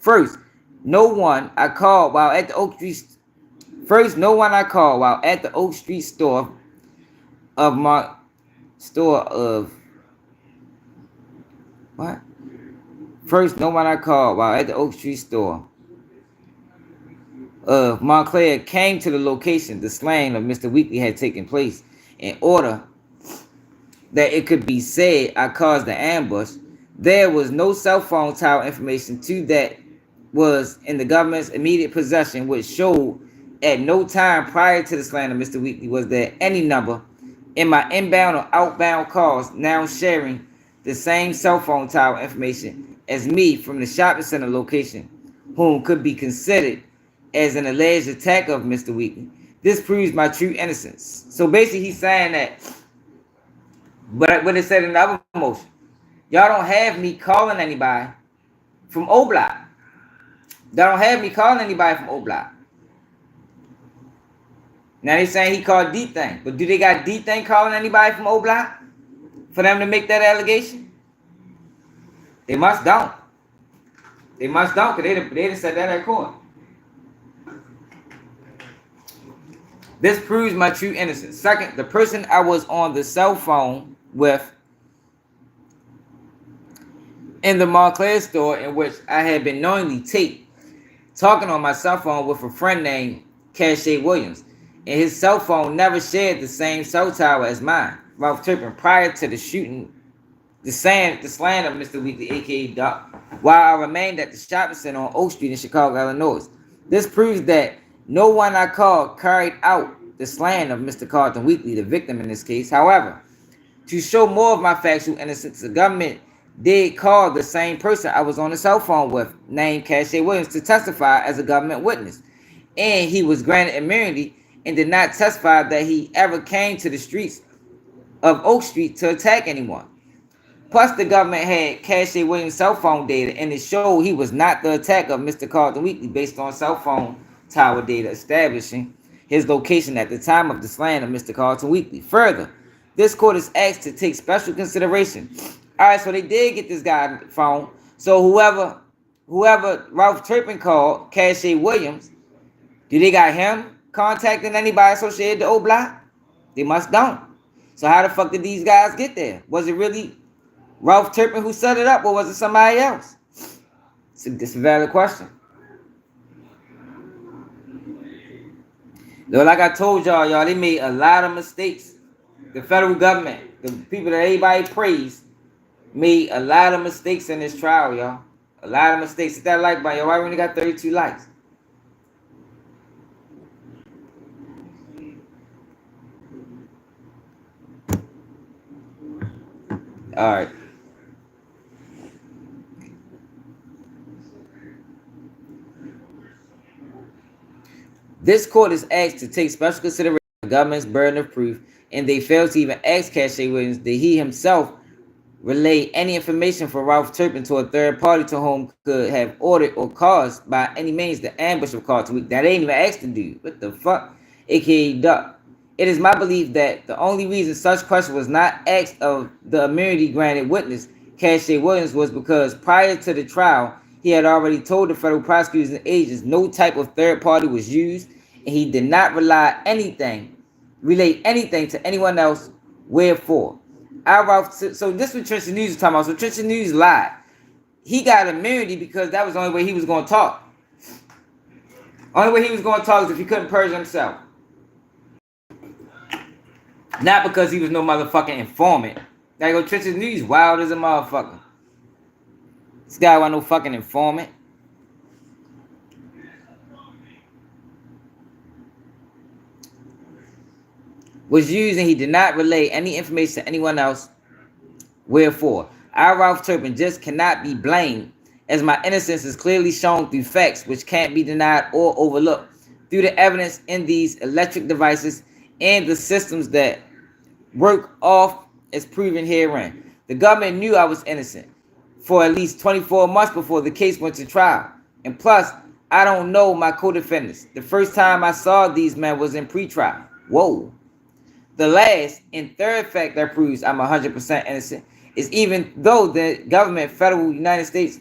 First, no one I called while at the Oak Street. First, no one I called while at the Oak Street store of my store of what? First, no one I called while at the Oak Street store of Montclair came to the location the slaying of Mr. Weekly had taken place. In order that it could be said I caused the ambush, there was no cell phone tower information to that was in the government's immediate possession, which showed at no time prior to the slaying of Mr. Weekly was there any number in my inbound or outbound calls now sharing the same cell phone tower information as me from the shopping center location, whom could be considered as an alleged attacker of Mr. Weekly. This proves my true innocence. So basically he's saying that, but what it said in the other motion, y'all don't have me calling anybody from O Block. Y'all don't have me calling anybody from O Block. Now they saying he called D-Thing, but do they got D-Thing calling anybody from O Block for them to make that allegation? They must don't. They must don't, because they done said that at court. This proves my true innocence. Second, the person I was on the cell phone with in the Montclair store in which I had been knowingly taped talking on my cell phone with a friend named Cache Williams, and his cell phone never shared the same cell tower as mine, Ralph Turpin, prior to the shooting, the slaying of Mr. Weekly, aka Doc, while I remained at the shopping center on Oak Street in Chicago, Illinois. This proves that no one I called carried out the slaying of Mr. Carlton Weekly, the victim in this case. However, to show more of my factual innocence, the government did call the same person I was on the cell phone with, named Cache Williams, to testify as a government witness. And he was granted immunity and did not testify that he ever came to the streets of Oak Street to attack anyone. Plus, the government had Cache Williams' cell phone data, and it showed he was not the attacker of Mr. Carlton Weekly based on cell phone tower data establishing his location at the time of the slaying of Mr. Carlton Weekly. Further, this court is asked to take special consideration. All right, so they did get this guy's phone. So whoever Ralph Turpin called Cache Williams, do they got him contacting anybody associated to O Block? They must don't. So how the fuck did these guys get there? Was it really Ralph Turpin who set it up, or was it somebody else? It's a valid question. Though, like I told y'all, they made a lot of mistakes. The federal government, the people that everybody praised, made a lot of mistakes in this trial, y'all. A lot of mistakes. Hit that like button, y'all. Why we only got 32 likes? All right. This court is asked to take special consideration of the government's burden of proof, and they failed to even ask Cache Williams that he himself relay any information for Ralph Turpin to a third party to whom could have ordered or caused by any means the ambush of Carlton Weekly. That ain't even asked the dude. What the fuck? AKA Duck. It is my belief that the only reason such question was not asked of the immunity granted witness, Cache Williams, was because prior to the trial, he had already told the federal prosecutors and agents no type of third party was used, and he did not relate anything to anyone else. Wherefore, so this is what Trenton News is talking about. So Trenton News lied. He got immunity because that was the only way he was going to talk. Only way he was going to talk is if he couldn't purge himself. Not because he was no motherfucking informant. Like, go Trenton News wild as a motherfucker. This guy wasn't no fucking informant. Was used, and he did not relay any information to anyone else. Wherefore, I, Ralph Turpin, just cannot be blamed, as my innocence is clearly shown through facts which can't be denied or overlooked, through the evidence in these electric devices and the systems that work off as proven herein. The government knew I was innocent for at least 24 months before the case went to trial. And plus, I don't know my co-defendants. The first time I saw these men was in pretrial. Whoa. The last and third fact that proves I'm 100% innocent is even though the government, federal United States,